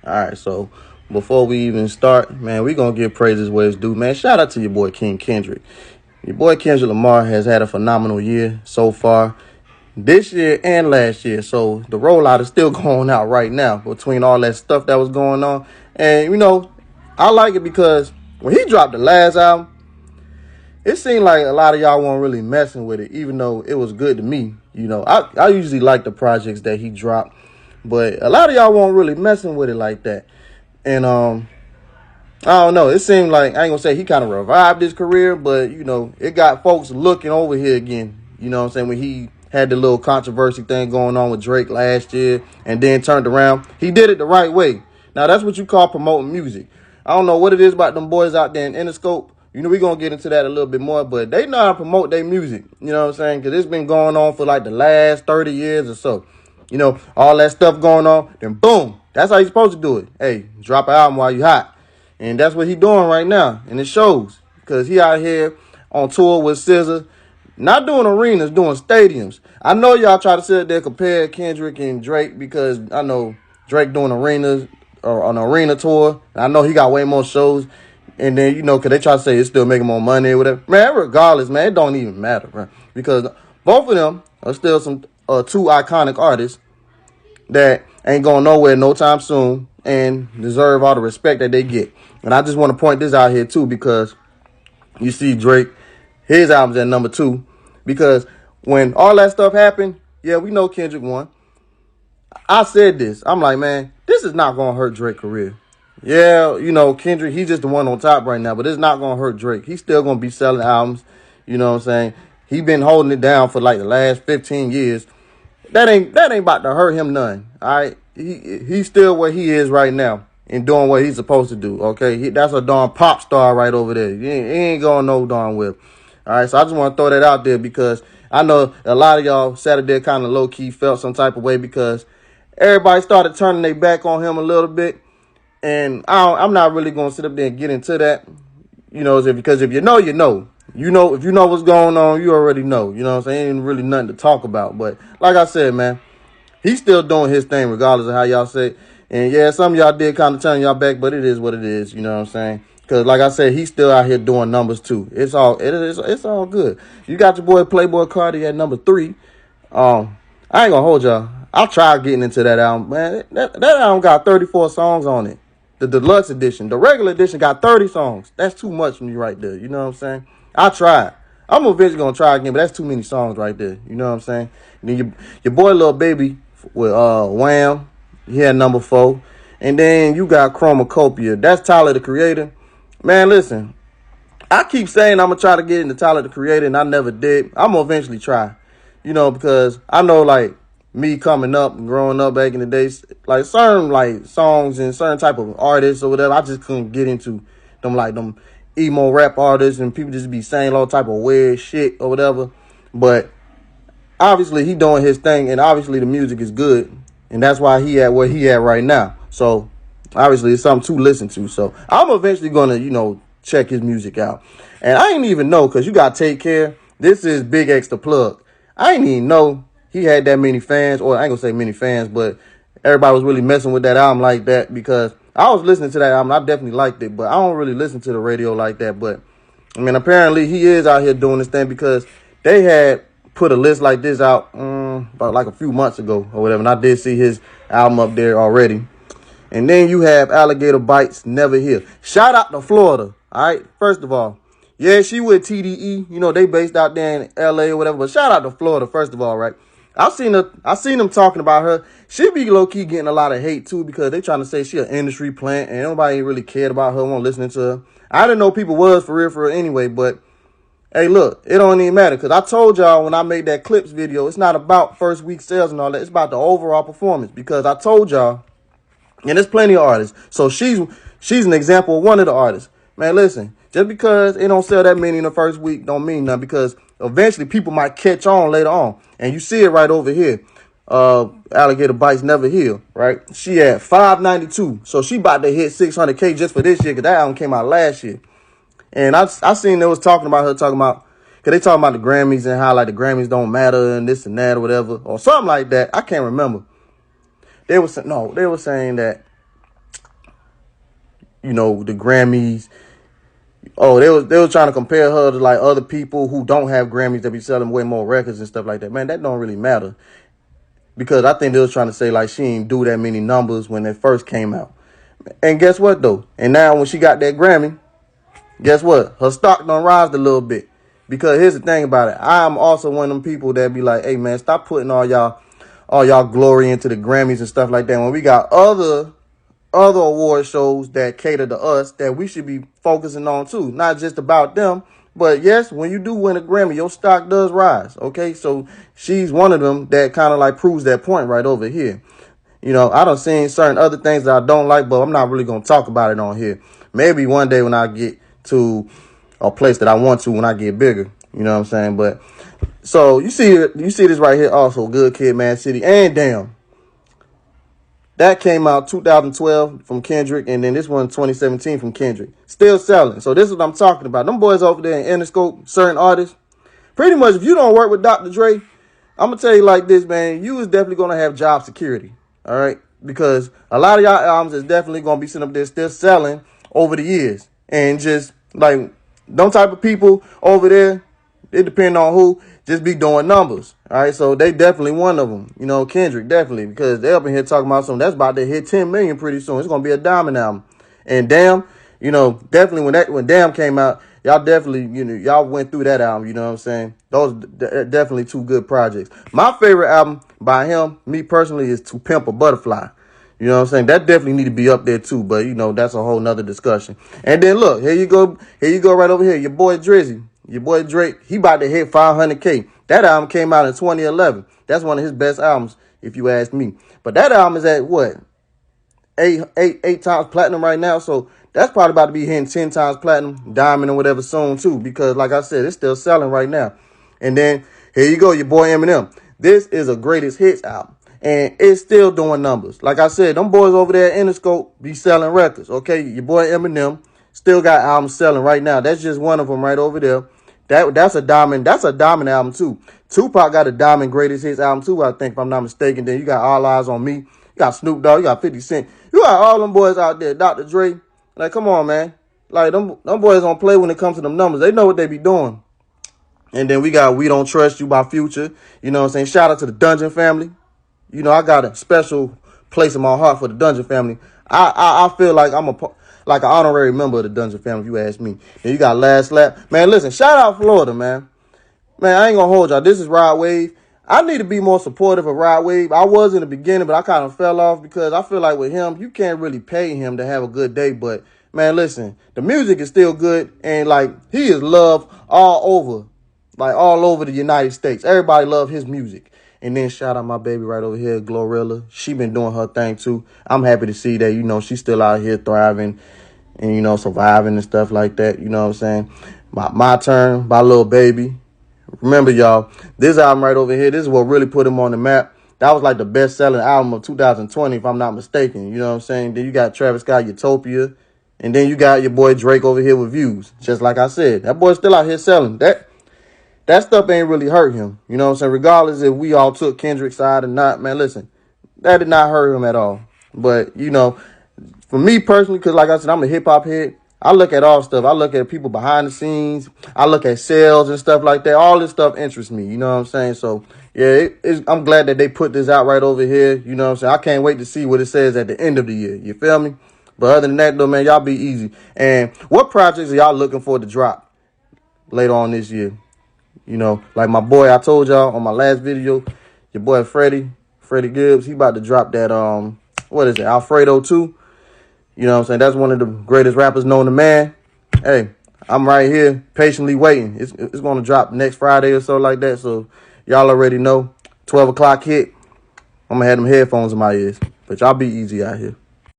All right, so before we even start, man, we gonna give praises where it's due, man. Shout out to your boy King Kendrick. Your boy Kendrick Lamar has had a phenomenal year so far, this year and last year. So the rollout is still going out right now between all that stuff that was going on, and I like it because when he dropped the last album, it seemed like a lot of y'all weren't really messing with it, even though it was good to me. I usually like the projects that he dropped, but a lot of y'all weren't really messing with it like that. And I don't know. It seemed like, I ain't gonna say he kind of revived his career, but it got folks looking over here again. You know what I'm saying? When he had the little controversy thing going on with Drake last year and then turned around, he did it the right way. Now that's what you call promoting music. I don't know what it is about them boys out there in Interscope. We're going to get into that a little bit more, but they know how to promote their music. You know what I'm saying? Because it's been going on for like the last 30 years or so. All that stuff going on, then boom, that's how you're supposed to do it. Hey, drop an album while you hot. And that's what he doing right now. And it shows because he out here on tour with SZA, not doing arenas, doing stadiums. I know y'all try to sit there compare Kendrick and Drake because I know Drake doing arenas or an arena tour. I know he got way more shows. And then, because they try to say it's still making more money or whatever. Man, regardless, man, it don't even matter, bro. Because both of them are still some two iconic artists that ain't going nowhere no time soon and deserve all the respect that they get. And I just want to point this out here, too, because you see Drake, his album's at number 2. Because when all that stuff happened, yeah, we know Kendrick won. I said this. I'm like, man, this is not going to hurt Drake's career. Yeah, Kendrick, he's just the one on top right now, but it's not going to hurt Drake. He's still going to be selling albums. You know what I'm saying? He been holding it down for like the last 15 years. That ain't about to hurt him none. All right? He's still where he is right now and doing what he's supposed to do, okay? That's a darn pop star right over there. He ain't going no darn well. All right, so I just want to throw that out there because I know a lot of y'all Saturday kind of low-key felt some type of way because everybody started turning their back on him a little bit. And I'm not really going to sit up there and get into that, because if you know, you know. If you know what's going on, you already know. You know what I'm saying? Ain't really nothing to talk about. But like I said, man, he's still doing his thing regardless of how y'all say. And yeah, some of y'all did kind of turn y'all back, but it is what it is. You know what I'm saying? Because like I said, he's still out here doing numbers too. It's all good. You got your boy Playboy Cardi at number 3. I ain't gonna hold y'all. I tried getting into that album, man. That album got 34 songs on it. The deluxe edition. The regular edition got 30 songs. That's too much for me right there. You know what I'm saying? I tried. I'm eventually going to try again, but that's too many songs right there. You know what I'm saying? And then your boy Lil Baby with Wham, he had number 4. And then you got Chromacopia. That's Tyler, the Creator. Man, listen. I keep saying I'm going to try to get into Tyler, the Creator, and I never did. I'm going to eventually try. Because I know, like, me coming up and growing up back in the days, like certain like songs and certain type of artists or whatever, I just couldn't get into them emo rap artists and people just be saying all type of weird shit or whatever. But obviously he doing his thing and obviously the music is good and that's why he at where he at right now. So obviously it's something to listen to. So I'm eventually gonna, check his music out. And I ain't even know because you gotta take care. This is Big X the Plug. I ain't even know he had that many fans, or I ain't gonna say many fans, but everybody was really messing with that album like that because I was listening to that album. I definitely liked it, but I don't really listen to the radio like that. But, I mean, apparently he is out here doing this thing because they had put a list like this out about like a few months ago or whatever, and I did see his album up there already. And then you have Alligator Bites, Never Heal. Shout out to Florida, all right? First of all, yeah, she with TDE. They based out there in L.A. or whatever, but shout out to Florida, first of all, right? I seen them talking about her. She be low-key getting a lot of hate, too, because they trying to say she an industry plant, and nobody really cared about her, won't listening to her. I didn't know people was for real anyway, but, hey, look, it don't even matter, because I told y'all when I made that clips video, it's not about first week sales and all that. It's about the overall performance, because I told y'all, and there's plenty of artists, so she's an example of one of the artists. Man, listen, just because it don't sell that many in the first week don't mean nothing, because eventually people might catch on later on. And you see it right over here. Alligator Bites Never Heal, right? She had 592. So she about to hit 600K just for this year because that album came out last year. And I seen they was talking about, because they talking about the Grammys and how like the Grammys don't matter and this and that or whatever. Or something like that. I can't remember. They were saying that the Grammys. Oh, they was trying to compare her to like other people who don't have Grammys that be selling way more records and stuff like that. Man, that don't really matter. Because I think they was trying to say like she ain't do that many numbers when it first came out. And guess what though? And now when she got that Grammy, guess what? Her stock done rised a little bit. Because here's the thing about it. I'm also one of them people that be like, hey man, stop putting all y'all glory into the Grammys and stuff like that. When we got other award shows that cater to us that we should be focusing on too. Not just about them. But yes, when you do win a Grammy, your stock does rise. Okay, so she's one of them that kind of like proves that point right over here. I done seen certain other things that I don't like, but I'm not really going to talk about it on here. Maybe one day when I get to a place that I want to when I get bigger. You know what I'm saying? But so you see this right here also, Good Kid, Mad City, and Damn. That came out 2012 from Kendrick, and then this one 2017 from Kendrick. Still selling. So this is what I'm talking about. Them boys over there in Interscope, certain artists. Pretty much, if you don't work with Dr. Dre, I'm going to tell you like this, man. You is definitely going to have job security. All right? Because a lot of y'all albums is definitely going to be sitting up there still selling over the years. And just like them type of people over there, it depends on who, just be doing numbers. All right, so they definitely one of them. Kendrick, definitely, because they up in here talking about something that's about to hit 10 million pretty soon. It's going to be a diamond album. And Damn, definitely when Damn came out, y'all definitely, y'all went through that album, you know what I'm saying? Those definitely two good projects. My favorite album by him, me personally, is To Pimp a Butterfly. You know what I'm saying? That definitely need to be up there too, but that's a whole nother discussion. And then look, here you go right over here. Your boy Drizzy, your boy Drake, he about to hit 500K. That album came out in 2011. That's one of his best albums, if you ask me. But that album is at what? Eight times platinum right now. So that's probably about to be hitting 10 times platinum, diamond, or whatever soon too. Because like I said, it's still selling right now. And then here you go, your boy Eminem. This is a greatest hits album. And it's still doing numbers. Like I said, them boys over there in Interscope be selling records. Okay, your boy Eminem still got albums selling right now. That's just one of them right over there. That's a diamond. That's a diamond album too. Tupac got a diamond greatest hits album too, I think, if I'm not mistaken. Then you got All Eyes on Me. You got Snoop Dogg. You got 50 Cent. You got all them boys out there. Dr. Dre. Like, come on, man. Like, them boys don't play when it comes to them numbers. They know what they be doing. And then we got We Don't Trust You by Future. You know what I'm saying? Shout out to the Dungeon family. I got a special place in my heart for the Dungeon family. I feel like I'm like an honorary member of the Dungeon family, if you ask me. Then you got Last Lap. Man, listen, shout out Florida, man. Man, I ain't gonna hold y'all. This is Rod Wave. I need to be more supportive of Rod Wave. I was in the beginning, but I kind of fell off because I feel like with him, you can't really pay him to have a good day. But, man, listen, the music is still good. And, like, he is loved all over the United States. Everybody love his music. And then shout out my baby right over here, Glorilla. She been doing her thing, too. I'm happy to see that, she's still out here thriving and, surviving and stuff like that. You know what I'm saying? My Turn by Lil Baby. Remember, y'all, this album right over here, this is what really put him on the map. That was like the best-selling album of 2020, if I'm not mistaken. You know what I'm saying? Then you got Travis Scott, Utopia. And then you got your boy Drake over here with Views. Just like I said, that boy's still out here selling. That stuff ain't really hurt him. You know what I'm saying? Regardless if we all took Kendrick's side or not, man, listen, that did not hurt him at all. But, for me personally, because like I said, I'm a hip-hop head, I look at all stuff. I look at people behind the scenes. I look at sales and stuff like that. All this stuff interests me. You know what I'm saying? So, yeah, I'm glad that they put this out right over here. You know what I'm saying? I can't wait to see what it says at the end of the year. You feel me? But other than that, though, man, y'all be easy. And what projects are y'all looking for to drop later on this year? Like my boy, I told y'all on my last video, your boy Freddie Gibbs, he about to drop that, what is it, Alfredo 2. You know what I'm saying? That's one of the greatest rappers known to man. Hey, I'm right here patiently waiting. It's going to drop next Friday or so like that. So y'all already know. 12 o'clock hit. I'm going to have them headphones in my ears. But y'all be easy out here.